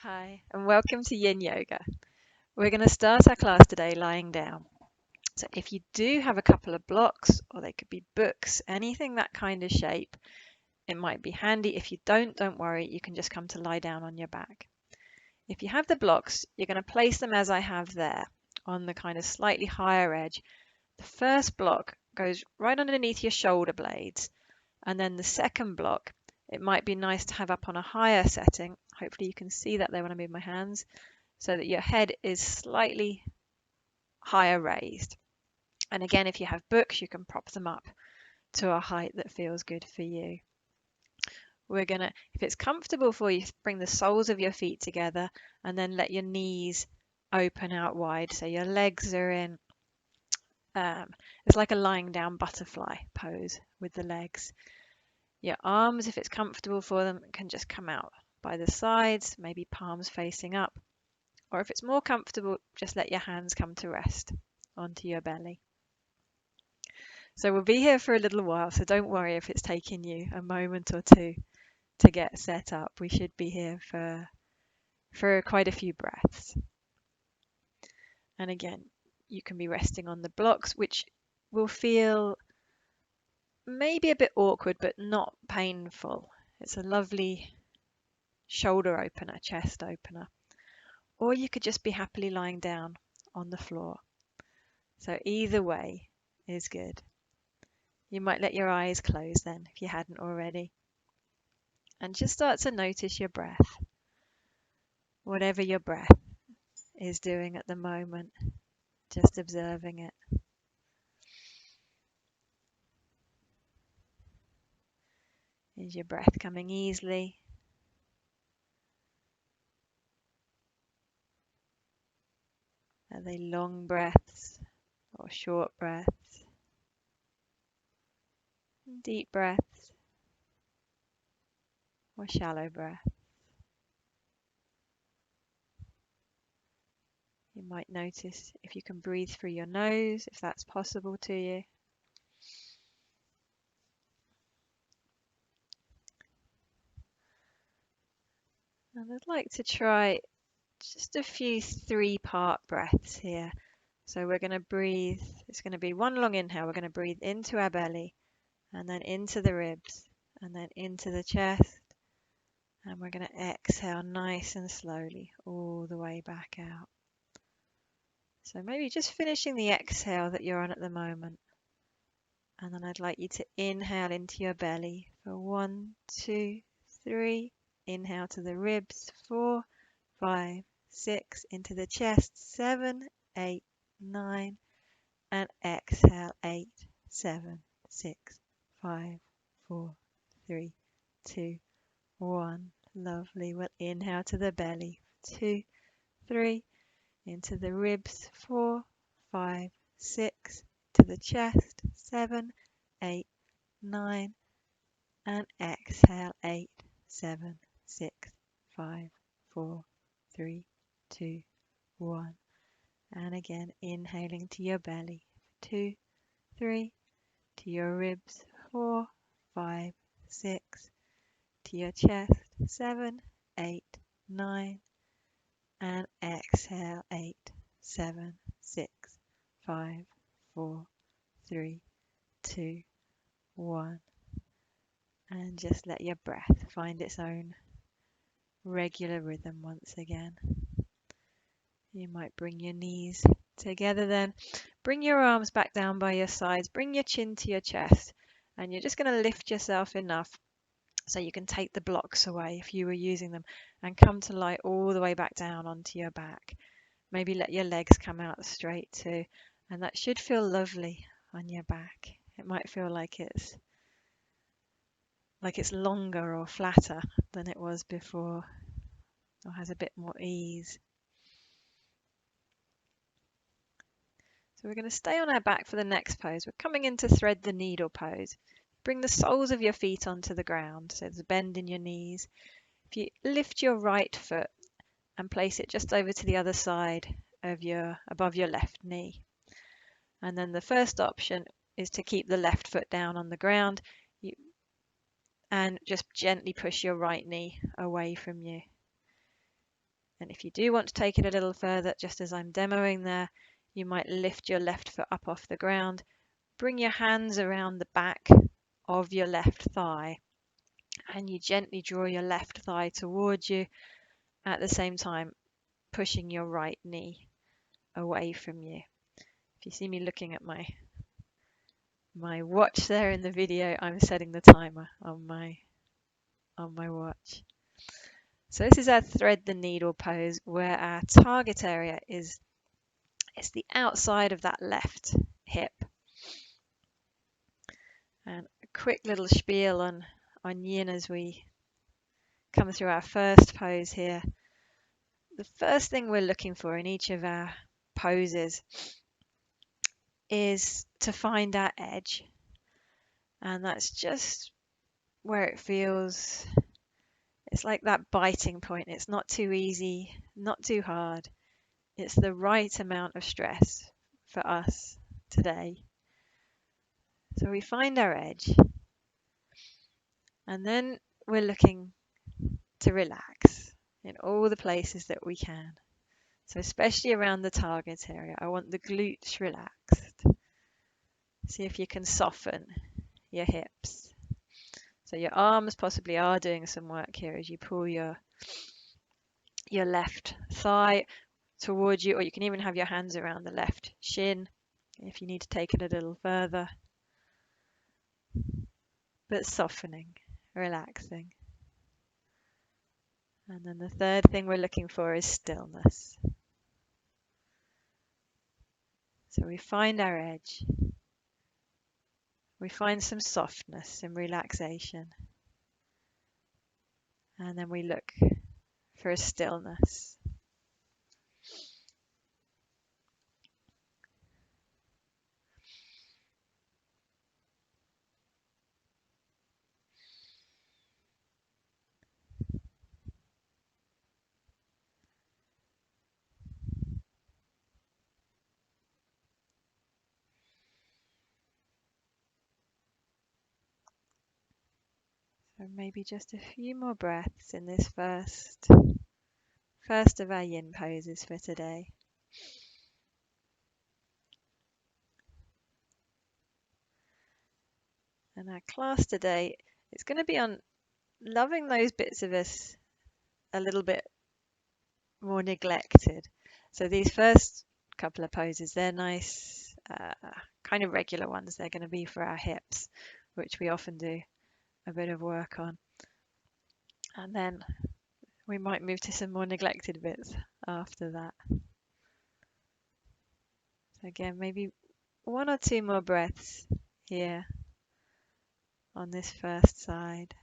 Hi, and welcome to Yin Yoga. We're going to start our class today lying down. So if you do have a couple of blocks, or they could be books, anything that kind of shape, it might be handy. If you don't worry, you can just come to lie down on your back. If you have the blocks, you're going to place them as I have there, on the kind of slightly higher edge. The first block goes right underneath your shoulder blades, and then the second block, it might be nice to have up on a higher setting. Hopefully you can see that there when I move my hands, so that your head is slightly higher raised. And again, if you have books, you can prop them up to a height that feels good for you. We're gonna, if it's comfortable for you, bring the soles of your feet together and then let your knees open out wide. So your legs are in, it's like a lying down butterfly pose with the legs. Your arms, if it's comfortable for them, can just come out by the sides, maybe palms facing up. Or if it's more comfortable, just let your hands come to rest onto your belly. So we'll be here for a little while, so don't worry if it's taking you a moment or two to get set up. We should be here for quite a few breaths. And again, you can be resting on the blocks, which will feel maybe a bit awkward, but not painful. It's a lovely shoulder opener, chest opener. Or you could just be happily lying down on the floor. So either way is good. You might let your eyes close then if you hadn't already. And just start to notice your breath. Whatever your breath is doing at the moment, just observing it. Is your breath coming easily? Are they long breaths or short breaths? Deep breaths or shallow breath? You might notice if you can breathe through your nose, if that's possible to you. And I'd like to try just a few 3-part breaths here. So we're going to breathe, it's going to be one long inhale. We're going to breathe into our belly and then into the ribs and then into the chest. And we're going to exhale nice and slowly all the way back out. So maybe just finishing the exhale that you're on at the moment. And then I'd like you to inhale into your belly for 1, 2, 3. Inhale to the ribs, 4, 5, 6. Into the chest, 7, 8, 9. And exhale, 8, 7, 6, 5, 4, 3, 2, 1. Lovely. We'll inhale to the belly, 2, 3. Into the ribs, 4, 5, 6. To the chest, 7, 8, 9. And exhale, 8, 7, 6, 5, 4, 3, 2, 1. And again, inhaling to your belly, 2, 3. To your ribs, 4, 5, 6. To your chest, 7, 8, 9. And exhale, 8, 7, 6, 5, 4, 3, 2, 1. And just let your breath find its own regular rhythm once again. You might bring your knees together then. Bring your arms back down by your sides. Bring your chin to your chest. And you're just going to lift yourself enough so you can take the blocks away if you were using them and come to lie all the way back down onto your back. Maybe let your legs come out straight too. And that should feel lovely on your back. It might feel like it's longer or flatter than it was before, or has a bit more ease. So we're going to stay on our back for the next pose. We're coming into thread the needle pose. Bring the soles of your feet onto the ground, so there's a bend in your knees. If you lift your right foot and place it just over to the other side of above your left knee. And then the first option is to keep the left foot down on the ground and just gently push your right knee away from you. And if you do want to take it a little further, just as I'm demoing there, you might lift your left foot up off the ground, bring your hands around the back of your left thigh, and you gently draw your left thigh towards you, at the same time pushing your right knee away from you. If you see me looking at my watch there in the video, I'm setting the timer on my watch. So this is our thread the needle pose, where our target area is the outside of that left hip. And a quick little spiel on yin as we come through our first pose here. The first thing we're looking for in each of our poses is to find our edge. And that's just where it feels, it's like that biting point. It's not too easy, not too hard. It's the right amount of stress for us today. So we find our edge, and then we're looking to relax in all the places that we can. So especially around the target area, I want the glutes relaxed. See if you can soften your hips. So your arms possibly are doing some work here as you pull your left thigh towards you, or you can even have your hands around the left shin if you need to take it a little further. But softening, relaxing. And then the third thing we're looking for is stillness. So we find our edge. We find some softness, some relaxation. And then we look for a stillness. So maybe just a few more breaths in this first of our yin poses for today. And our class today is going to be on loving those bits of us a little bit more neglected. So these first couple of poses, they're nice, kind of regular ones. They're going to be for our hips, which we often do a bit of work on. And then we might move to some more neglected bits after that. So again, maybe one or two more breaths here on this first side.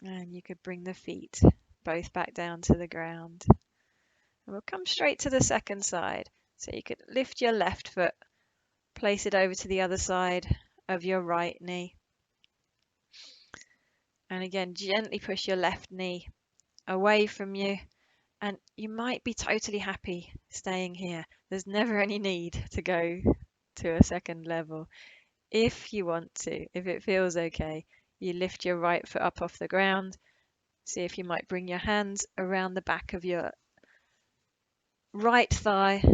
And you could bring the feet both back down to the ground. And we'll come straight to the second side. So you could lift your left foot, place it over to the other side of your right knee. And again, gently push your left knee away from you. And you might be totally happy staying here. There's never any need to go to a second level. If you want to, if it feels okay, you lift your right foot up off the ground. See if you might bring your hands around the back of your right thigh.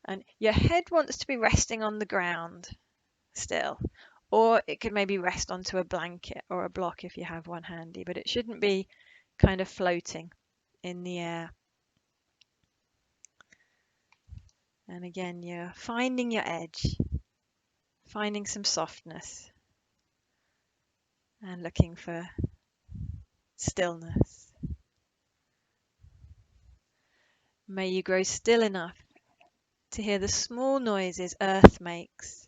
And your head wants to be resting on the ground still. Or it could maybe rest onto a blanket or a block if you have one handy, but it shouldn't be kind of floating in the air. And again, you're finding your edge, finding some softness, and looking for stillness. May you grow still enough to hear the small noises earth makes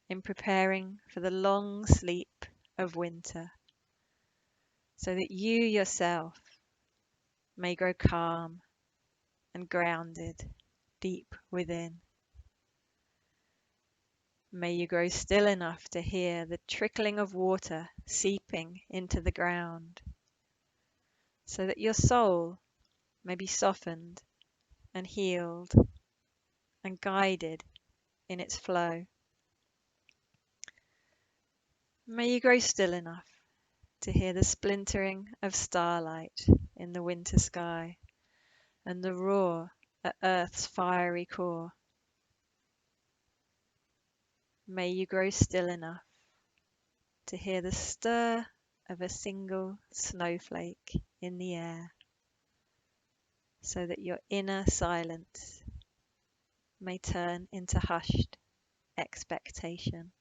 in preparing for the long sleep of winter, so that you yourself may grow calm and grounded deep within. May you grow still enough to hear the trickling of water seeping into the ground, so that your soul may be softened and healed and guided in its flow. May you grow still enough to hear the splintering of starlight in the winter sky and the roar at Earth's fiery core. May you grow still enough to hear the stir of a single snowflake in the air, so that your inner silence may turn into hushed expectation.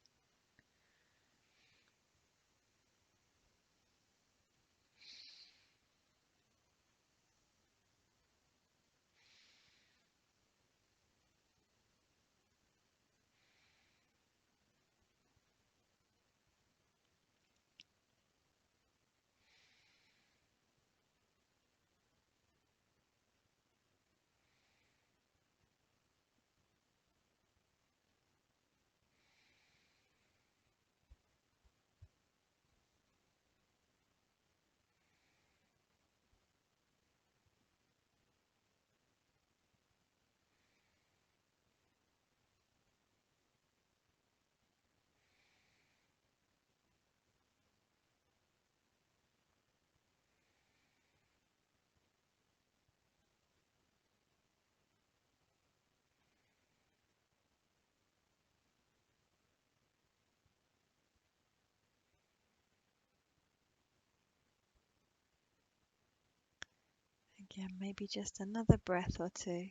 Again, maybe just another breath or two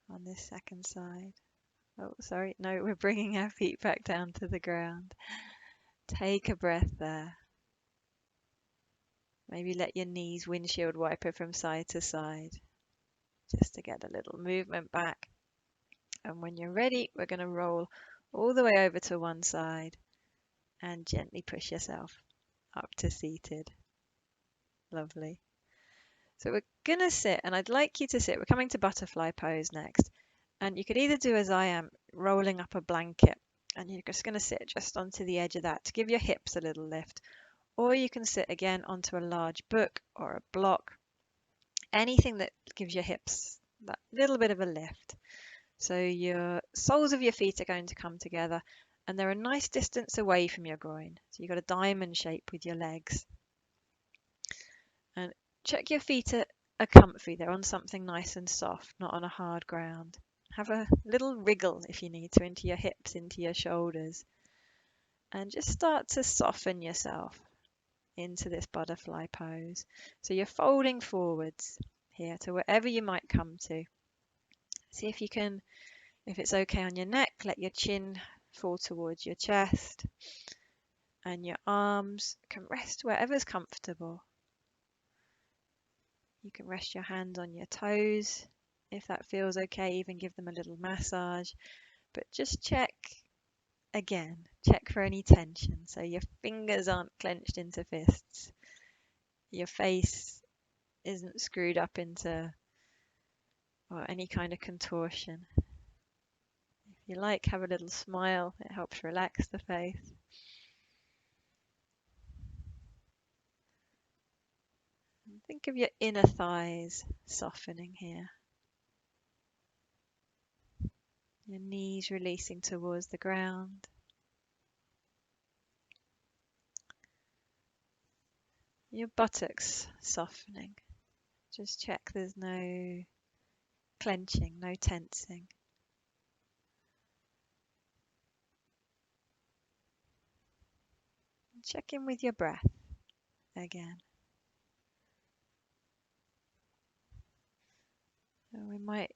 on this second side. Oh, sorry. No, we're bringing our feet back down to the ground. Take a breath there. Maybe let your knees windshield wiper from side to side, just to get a little movement back. And when you're ready, we're going to roll all the way over to one side and gently push yourself up to seated. Lovely. So we're going to sit, and I'd like you to sit. We're coming to butterfly pose next. And you could either do as I am, rolling up a blanket, and you're just going to sit just onto the edge of that to give your hips a little lift. Or you can sit again onto a large book or a block, anything that gives your hips that little bit of a lift. So your soles of your feet are going to come together, and they're a nice distance away from your groin. So you've got a diamond shape with your legs. And check your feet are comfy. They're on something nice and soft, not on a hard ground. Have a little wriggle if you need to into your hips, into your shoulders. And just start to soften yourself into this butterfly pose. So you're folding forwards here to wherever you might come to. See if you can, if it's okay on your neck, let your chin fall towards your chest, and your arms can rest wherever's comfortable. You can rest your hands on your toes if that feels okay, even give them a little massage, but just check again, check for any tension. So your fingers aren't clenched into fists, your face isn't screwed up into or any kind of contortion. If you like, have a little smile, it helps relax the face. And think of your inner thighs softening here. Your knees releasing towards the ground. Your buttocks softening. Just check there's no clenching, no tensing. Check in with your breath again. And we might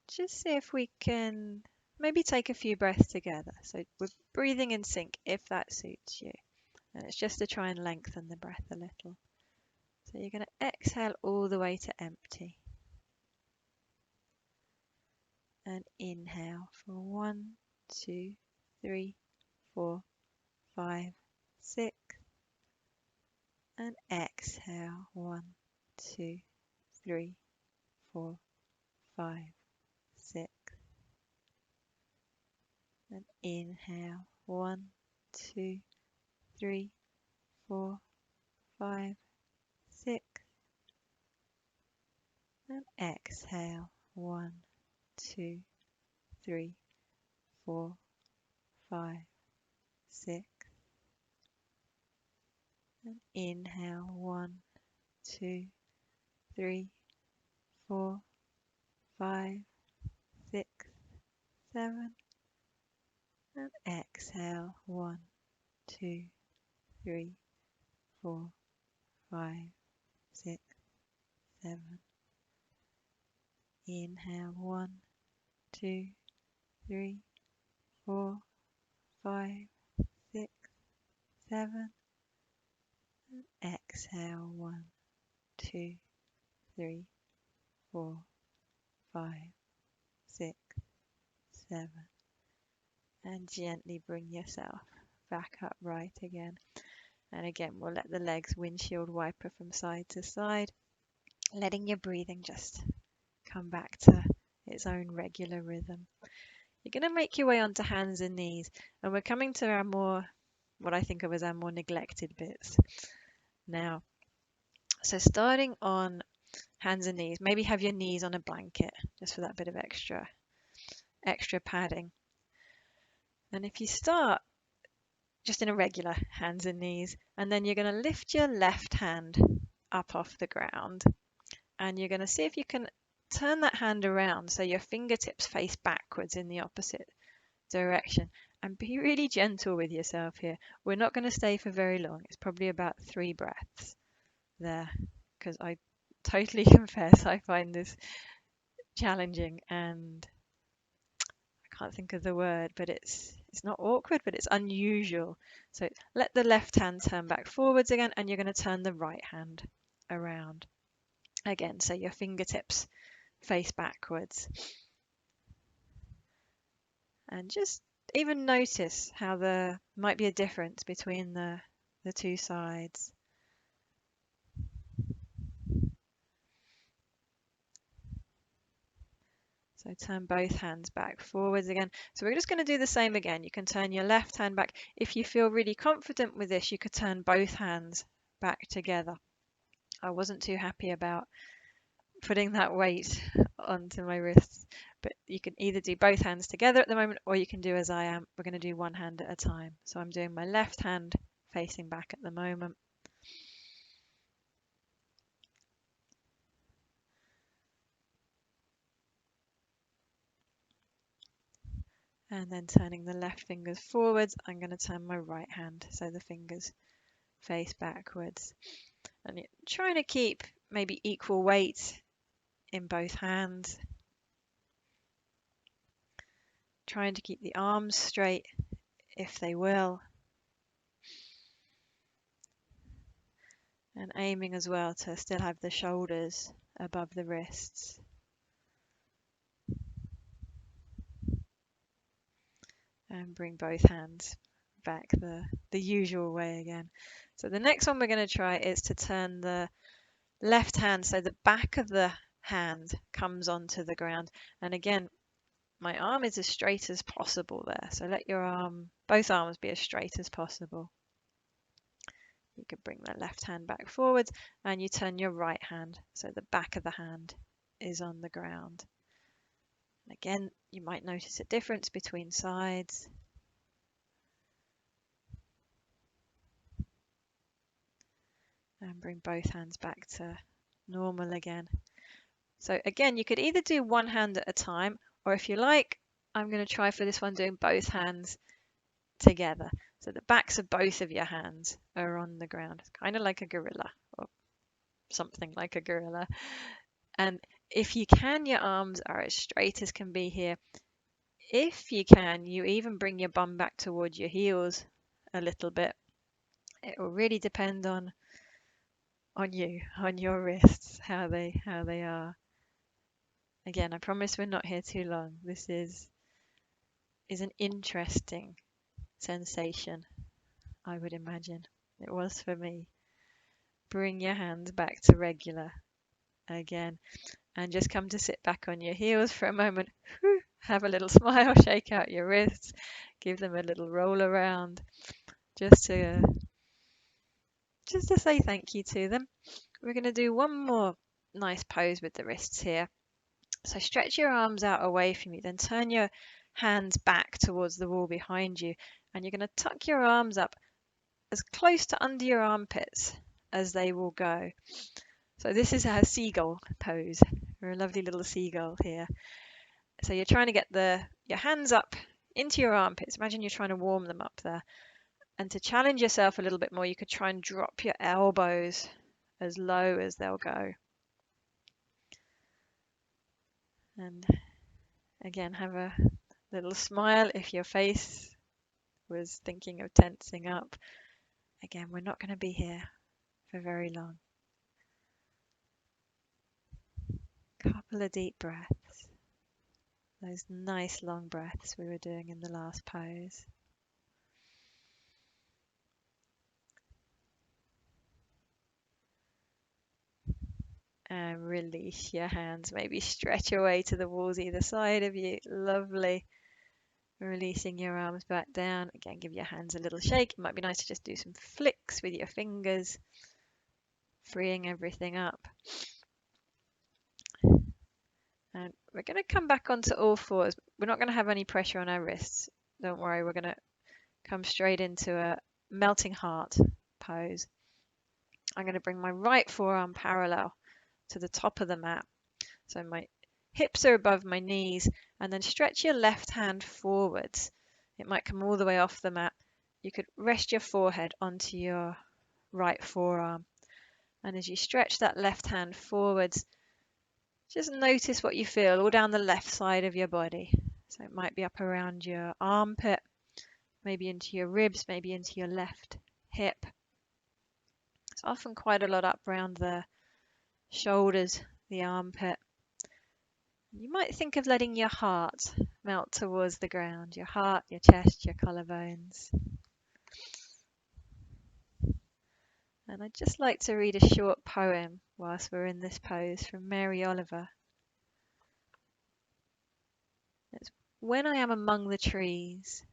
just see if we can maybe take a few breaths together. So we're breathing in sync if that suits you. And it's just to try and lengthen the breath a little. So you're going to exhale all the way to empty. And inhale for 1, 2, 3, 4, 5, 6. And exhale 1, 2, 3, 4, 5, 6. And inhale 1, 2, 3, 4, 5, 6. And exhale 1, 2, 3, 4, 5, 6. And inhale, 1, 2, 3, 4, 5, 6, 7. And exhale, 1, 2, 3, 4, 5, 6, 7. Inhale, 1, 2, 3, 4, 5, 6, 7. And exhale, 1, 2, 3, 4, 5, 6, 7. And gently bring yourself back upright again. And again, we'll let the legs windshield wiper from side to side, letting your breathing just come back to its own regular rhythm. You're going to make your way onto hands and knees, and we're coming to our more, what I think of as our more neglected bits now. So starting on hands and knees, maybe have your knees on a blanket just for that bit of extra padding. And if you start just in a regular hands and knees, and then you're going to lift your left hand up off the ground, and you're going to see if you can turn that hand around so your fingertips face backwards in the opposite direction, and be really gentle with yourself here. We're not going to stay for very long. It's probably about 3 breaths there, because I totally confess I find this challenging, and I can't think of the word, but it's not awkward, but it's unusual. So let the left hand turn back forwards again, and you're going to turn the right hand around again, so your fingertips face backwards. And just even notice how there might be a difference between the two sides. So turn both hands back forwards again. So we're just going to do the same again. You can turn your left hand back. If you feel really confident with this, you could turn both hands back together. I wasn't too happy about putting that weight onto my wrists, but you can either do both hands together at the moment, or you can do as I am. We're going to do one hand at a time. So I'm doing my left hand facing back at the moment. And then turning the left fingers forwards, I'm going to turn my right hand so the fingers face backwards. And you're trying to keep maybe equal weight in both hands. Trying to keep the arms straight if they will. And aiming as well to still have the shoulders above the wrists. And bring both hands back the usual way again. So the next one we're going to try is to turn the left hand so the back of the hand comes onto the ground. And again, my arm is as straight as possible there. So let your both arms be as straight as possible. You could bring the left hand back forwards, and you turn your right hand so the back of the hand is on the ground. Again, you might notice a difference between sides. And bring both hands back to normal again. So again, you could either do one hand at a time, or if you like, I'm going to try for this one doing both hands together. So the backs of both of your hands are on the ground. It's kind of like a gorilla, or something like a gorilla. And if you can, your arms are as straight as can be here. If you can, you even bring your bum back towards your heels a little bit. It will really depend on you, on your wrists, how they are. Again, I promise we're not here too long. This is an interesting sensation, I would imagine. It was for me. Bring your hands back to regular again, and just come to sit back on your heels for a moment. Have a little smile, shake out your wrists, give them a little roll around, just to say thank you to them. We're going to do one more nice pose with the wrists here. So stretch your arms out away from you, then turn your hands back towards the wall behind you, and you're going to tuck your arms up as close to under your armpits as they will go. So this is our seagull pose. We're a lovely little seagull here. So you're trying to get your hands up into your armpits. Imagine you're trying to warm them up there. And to challenge yourself a little bit more, you could try and drop your elbows as low as they'll go. And again, have a little smile if your face was thinking of tensing up. Again, we're not going to be here for very long. Couple of deep breaths. Those nice long breaths we were doing in the last pose. And release your hands. Maybe stretch away to the walls either side of you. Lovely. Releasing your arms back down. Again, give your hands a little shake. It might be nice to just do some flicks with your fingers, freeing everything up. And we're going to come back onto all fours. We're not going to have any pressure on our wrists. Don't worry, we're going to come straight into a melting heart pose. I'm going to bring my right forearm parallel to the top of the mat. So my hips are above my knees, and then stretch your left hand forwards. It might come all the way off the mat. You could rest your forehead onto your right forearm. And as you stretch that left hand forwards, just notice what you feel all down the left side of your body. So it might be up around your armpit, maybe into your ribs, maybe into your left hip. It's often quite a lot up around the shoulders, the armpit. You might think of letting your heart melt towards the ground, your heart, your chest, your collarbones. And I'd just like to read a short poem whilst we're in this pose from Mary Oliver. It's When I am among the trees.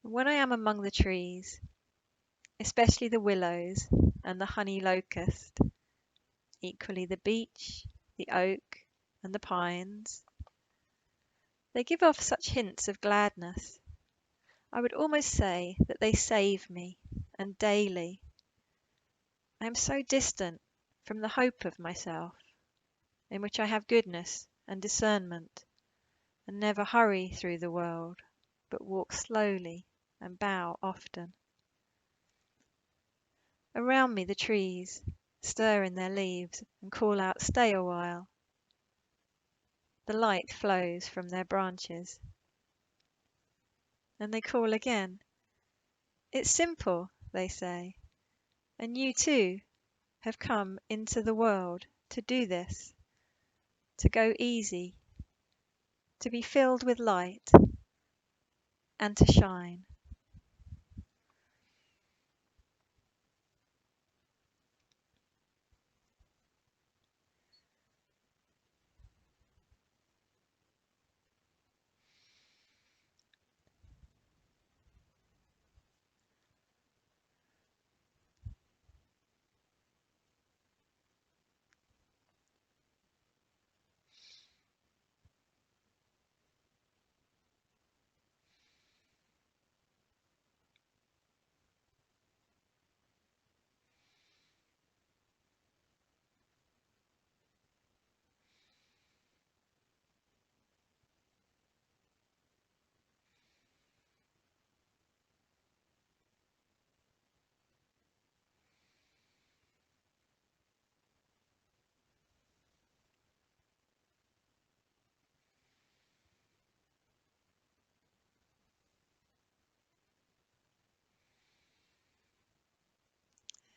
When I am among the trees, especially the willows and the honey locust, equally the beech, the oak, and the pines, they give off such hints of gladness. I would almost say that they save me, and daily I am so distant from the hope of myself, in which I have goodness and discernment, and never hurry through the world, but walk slowly and bow often. Around me the trees stir in their leaves and call out, "Stay a while." The light flows from their branches, and they call again. "It's simple," they say, "and you too have come into the world to do this, to go easy, to be filled with light, and to shine."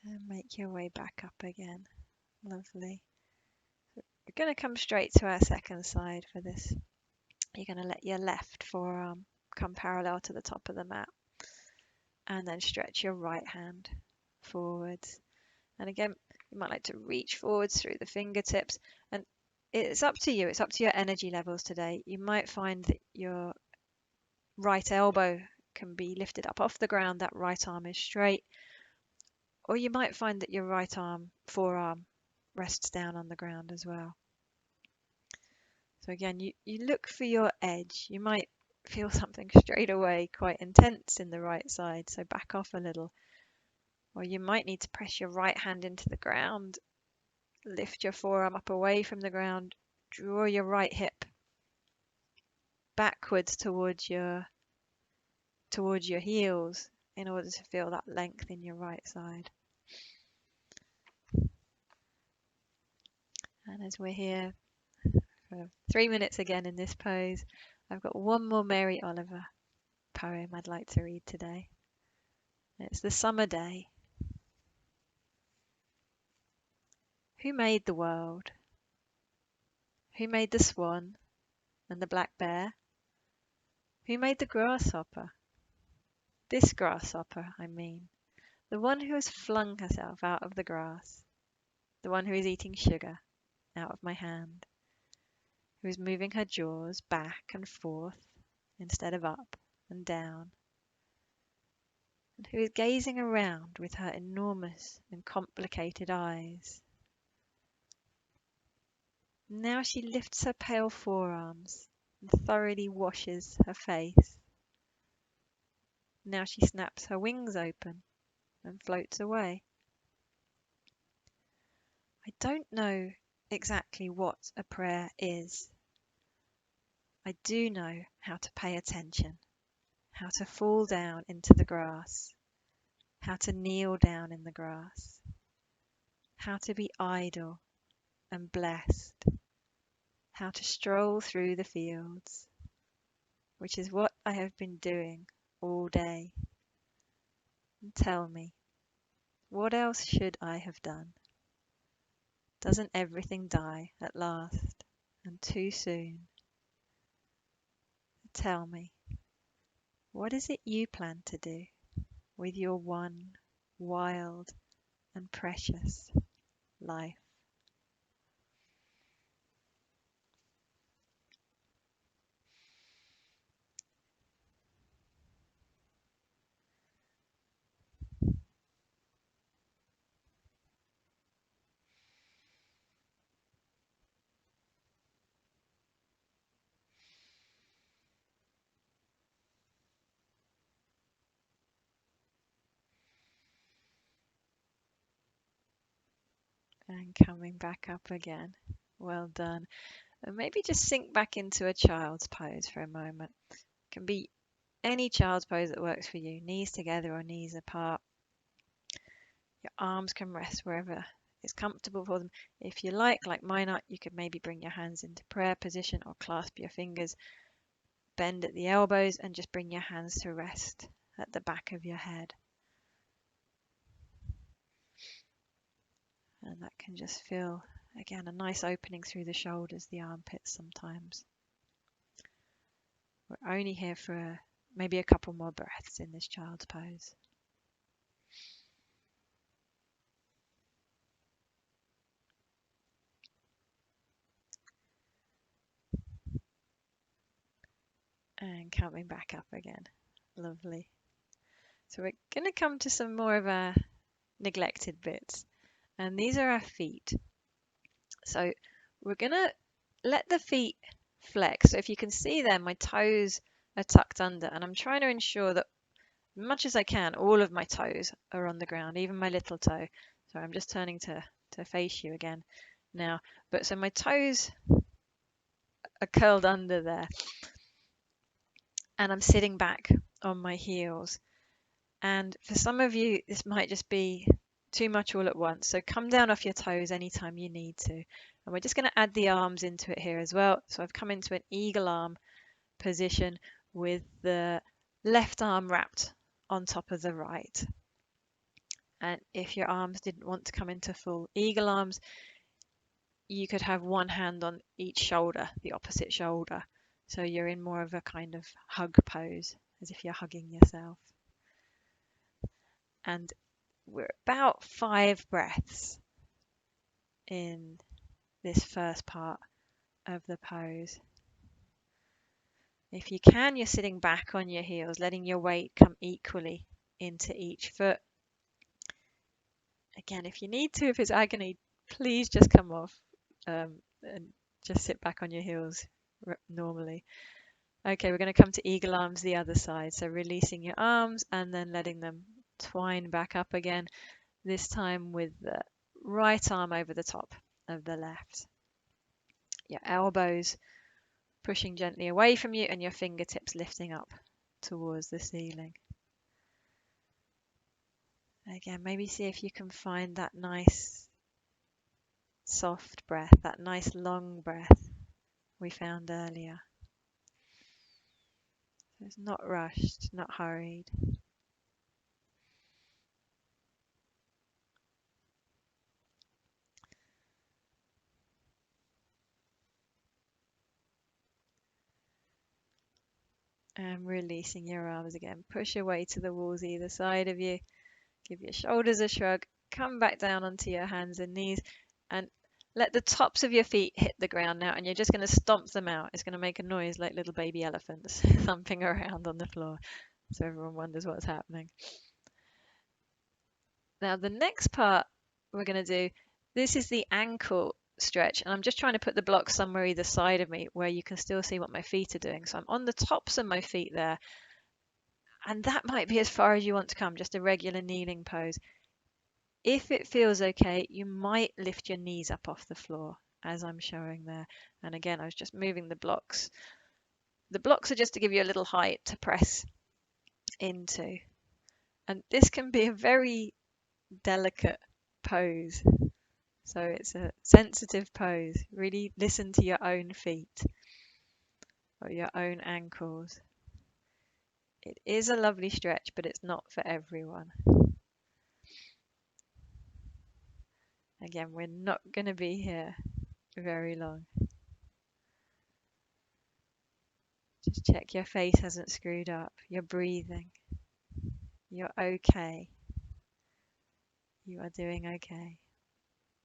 And make your way back up again. Lovely. We're going to come straight to our second side for this. You're going to let your left forearm come parallel to the top of the mat, and then stretch your right hand forwards. And again, you might like to reach forwards through the fingertips, and it's up to you. It's up to your energy levels today. You might find that your right elbow can be lifted up off the ground, that right arm is straight, or you might find that your right arm, forearm, rests down on the ground as well. So again, you look for your edge. You might feel something straight away quite intense in the right side, so back off a little. Or you might need to press your right hand into the ground, lift your forearm up away from the ground, draw your right hip backwards towards your heels in order to feel that length in your right side. And as we're here for 3 minutes again in this pose, I've got one more Mary Oliver poem I'd like to read today. It's The Summer Day. Who made the world? Who made the swan and the black bear? Who made the grasshopper? This grasshopper, I mean, the one who has flung herself out of the grass, the one who is eating sugar out of my hand, who is moving her jaws back and forth instead of up and down, and who is gazing around with her enormous and complicated eyes. Now she lifts her pale forearms and thoroughly washes her face. Now she snaps her wings open and floats away. I don't know exactly what a prayer is. I do know how to pay attention, how to fall down into the grass, how to kneel down in the grass, how to be idle and blessed, how to stroll through the fields, which is what I have been doing all day. And tell me, what else should I have done? Doesn't everything die at last, and too soon? Tell me, what is it you plan to do with your one wild and precious life? And coming back up again. Well done. And maybe just sink back into a child's pose for a moment. It can be any child's pose that works for you. Knees together or knees apart. Your arms can rest wherever is comfortable for them. If you like mine are, you could maybe bring your hands into prayer position or clasp your fingers, bend at the elbows and just bring your hands to rest at the back of your head. And that can just feel, again, a nice opening through the shoulders, the armpits sometimes. We're only here for maybe a couple more breaths in this child's pose. And coming back up again. Lovely. So we're going to come to some more of our neglected bits. And these are our feet. So we're going to let the feet flex. So if you can see there, my toes are tucked under. And I'm trying to ensure that as much as I can, all of my toes are on the ground, even my little toe. So I'm just turning to face you again now. But so my toes are curled under there. And I'm sitting back on my heels. And for some of you, this might just be too much all at once. So come down off your toes anytime you need to. And we're just going to add the arms into it here as well. So I've come into an eagle arm position with the left arm wrapped on top of the right. And if your arms didn't want to come into full eagle arms, you could have one hand on each shoulder, the opposite shoulder. So you're in more of a kind of hug pose, as if you're hugging yourself. And we're about 5 breaths in this first part of the pose. If you can, you're sitting back on your heels, letting your weight come equally into each foot. Again, if you need to, if it's agony, please just come off and just sit back on your heels normally. Okay, we're going to come to eagle arms the other side. So releasing your arms and then letting them twine back up again, this time with the right arm over the top of the left. Your elbows pushing gently away from you and your fingertips lifting up towards the ceiling. Again, maybe see if you can find that nice soft breath, that nice long breath we found earlier. It's not rushed, not hurried. And releasing your arms again. Push away to the walls either side of you. Give your shoulders a shrug. Come back down onto your hands and knees and let the tops of your feet hit the ground now, and you're just going to stomp them out. It's going to make a noise like little baby elephants thumping around on the floor, so everyone wonders what's happening. Now the next part we're going to do, this is the ankle stretch, and I'm just trying to put the block somewhere either side of me where you can still see what my feet are doing. So I'm on the tops of my feet there, and that might be as far as you want to come, just a regular kneeling pose. If it feels okay, you might lift your knees up off the floor as I'm showing there. And again, I was just moving the blocks. The blocks are just to give you a little height to press into. And this can be a very delicate pose. So it's a sensitive pose. Really listen to your own feet or your own ankles. It is a lovely stretch, but it's not for everyone. Again, we're not going to be here very long. Just check your face hasn't screwed up. You're breathing. You're okay. You are doing okay.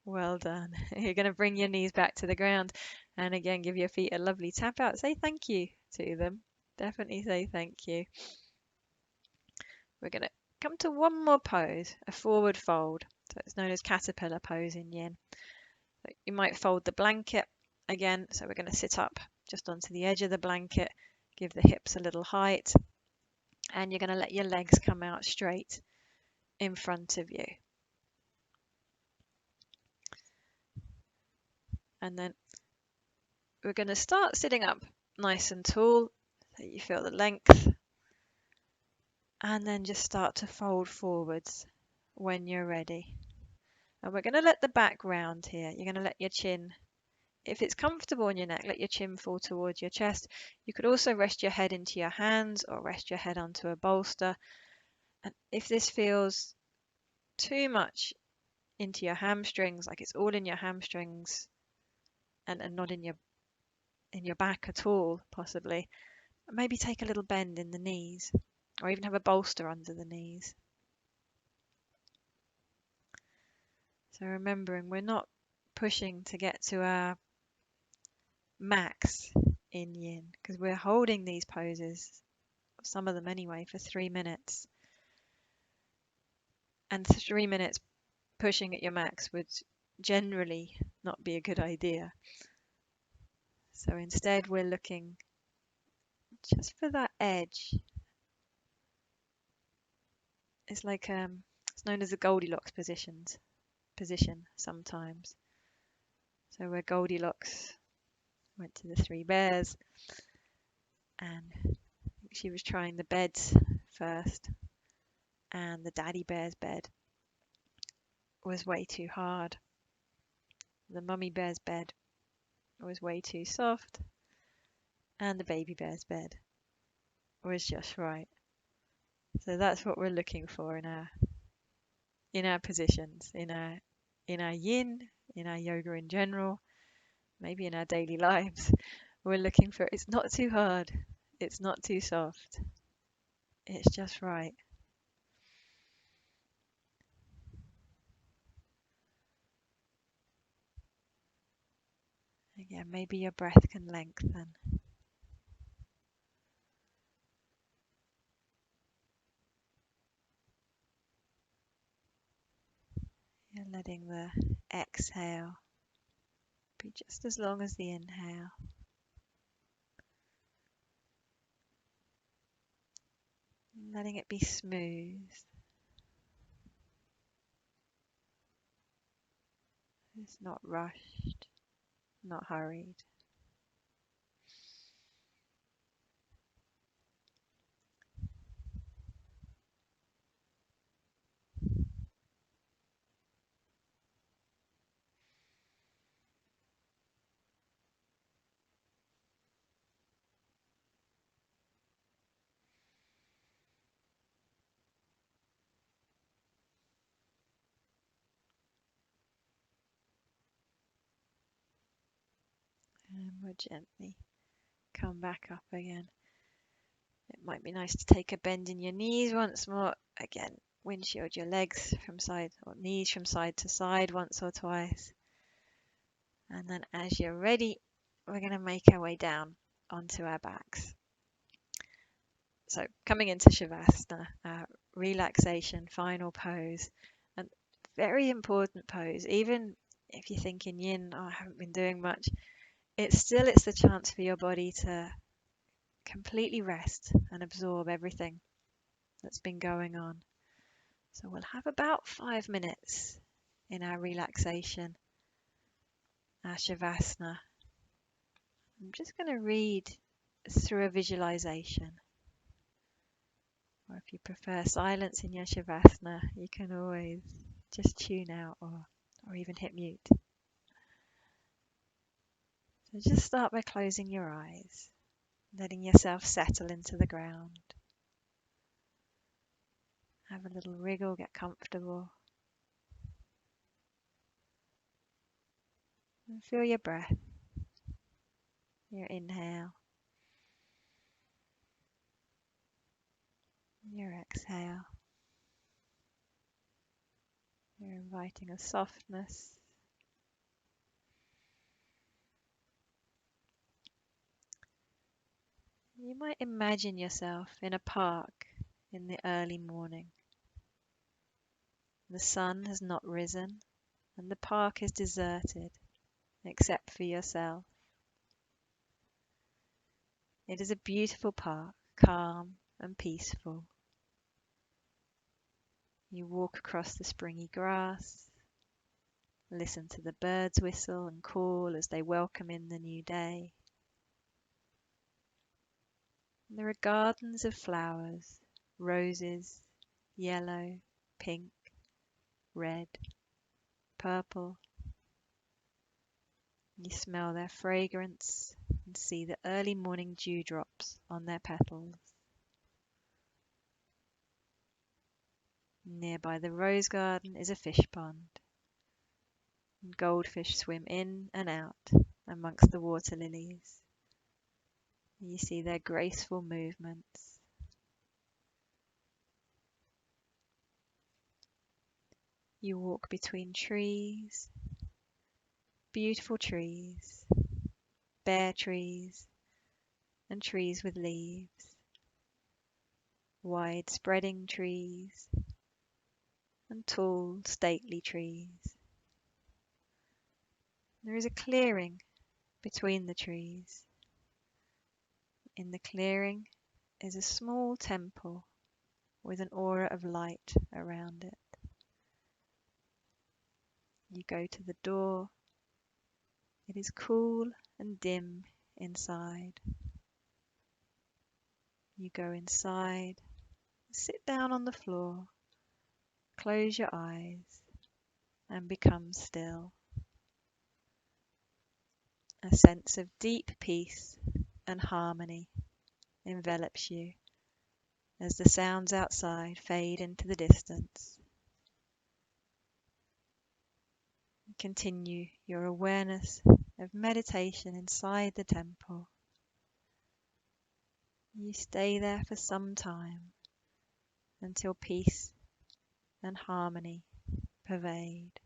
Well done. You're going to bring your knees back to the ground and again give your feet a lovely tap out. Say thank you to them. Definitely say thank you. We're going to come to one more pose, a forward fold. So it's known as caterpillar pose in Yin. So you might fold the blanket again. So we're going to sit up just onto the edge of the blanket, give the hips a little height, and you're going to let your legs come out straight in front of you. And then we're going to start sitting up nice and tall so you feel the length, and then just start to fold forwards when you're ready. And we're going to let the back round here. You're going to let your chin, if it's comfortable in your neck, let your chin fall towards your chest. You could also rest your head into your hands or rest your head onto a bolster. And if this feels too much into your hamstrings, like it's all in your hamstrings and not in your back at all, possibly, maybe take a little bend in the knees or even have a bolster under the knees. So remembering we're not pushing to get to our max in Yin because we're holding these poses, some of them anyway, for 3 minutes. And 3 minutes pushing at your max would generally not be a good idea. So instead we're looking just for that edge. It's like it's known as the Goldilocks position sometimes. So where Goldilocks went to the 3 bears and she was trying the beds first, and the daddy bear's bed was way too hard. The mummy bear's bed was way too soft, and the baby bear's bed was just right. So that's what we're looking for in our positions, in our Yin, in our yoga in general, maybe in our daily lives. We're looking for it's not too hard, it's not too soft, it's just right. Again, maybe your breath can lengthen. And letting the exhale be just as long as the inhale. Letting it be smooth. It's not rushed, not hurried. And we'll gently come back up again. It might be nice to take a bend in your knees once more. Again, windshield your legs from side or knees from side to side once or twice. And then as you're ready, we're going to make our way down onto our backs. So coming into Shavasana, relaxation, final pose, and very important pose. Even if you're thinking Yin, oh, I haven't been doing much, it's the chance for your body to completely rest and absorb everything that's been going on. So we'll have about 5 minutes in our relaxation, our Shavasana. I'm just going to read through a visualization. Or if you prefer silence in your Shavasana, you can always just tune out or even hit mute. So just start by closing your eyes, letting yourself settle into the ground. Have a little wriggle, get comfortable. And feel your breath, your inhale, your exhale. You're inviting a softness. You might imagine yourself in a park in the early morning. The sun has not risen and the park is deserted except for yourself. It is a beautiful park, calm and peaceful. You walk across the springy grass, listen to the birds whistle and call as they welcome in the new day. There are gardens of flowers, roses, yellow, pink, red, purple. You smell their fragrance and see the early morning dewdrops on their petals. Nearby the rose garden is a fish pond. Goldfish swim in and out amongst the water lilies. You see their graceful movements. You walk between trees, beautiful trees, bare trees, and trees with leaves, wide spreading trees, and tall, stately trees. There is a clearing between the trees. In the clearing is a small temple with an aura of light around it. You go to the door. It is cool and dim inside. You go inside, sit down on the floor, close your eyes, and become still. A sense of deep peace and harmony envelops you as the sounds outside fade into the distance. Continue your awareness of meditation inside the temple. You stay there for some time until peace and harmony pervade.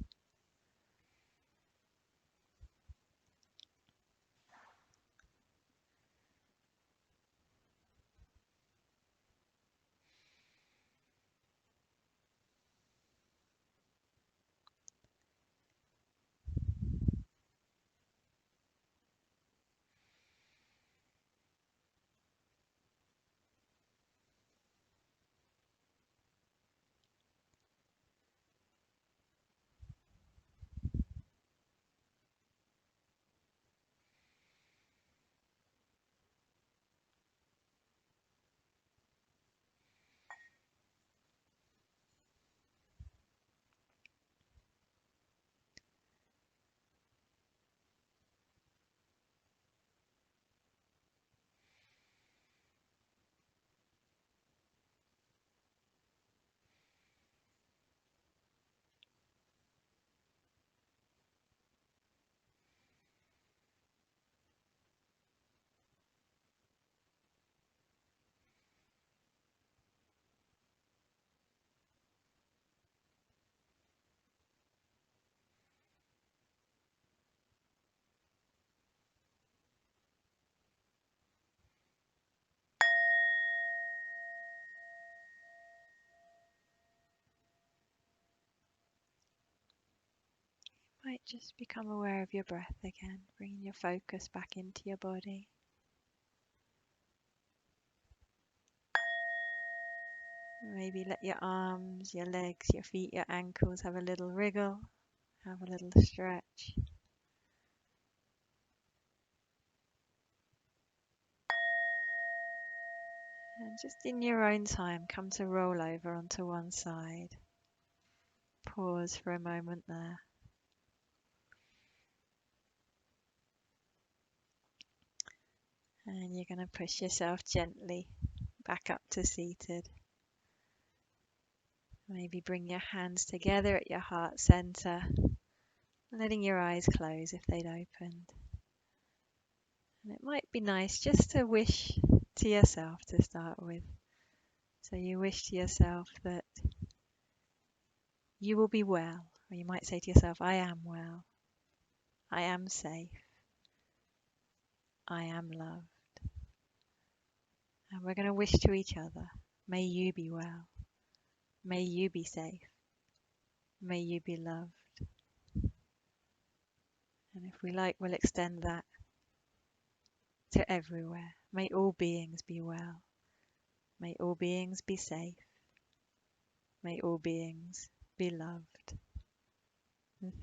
Might just become aware of your breath again, bringing your focus back into your body. Maybe let your arms, your legs, your feet, your ankles have a little wriggle, have a little stretch. And just in your own time, come to roll over onto one side. Pause for a moment there. And you're going to push yourself gently back up to seated. Maybe bring your hands together at your heart center, letting your eyes close if they'd opened. And it might be nice just to wish to yourself to start with. So you wish to yourself that you will be well, or you might say to yourself, I am well, I am safe, I am loved. And we're going to wish to each other, may you be well, may you be safe, may you be loved. And if we like, we'll extend that to everywhere. May all beings be well, may all beings be safe, may all beings be loved. And thank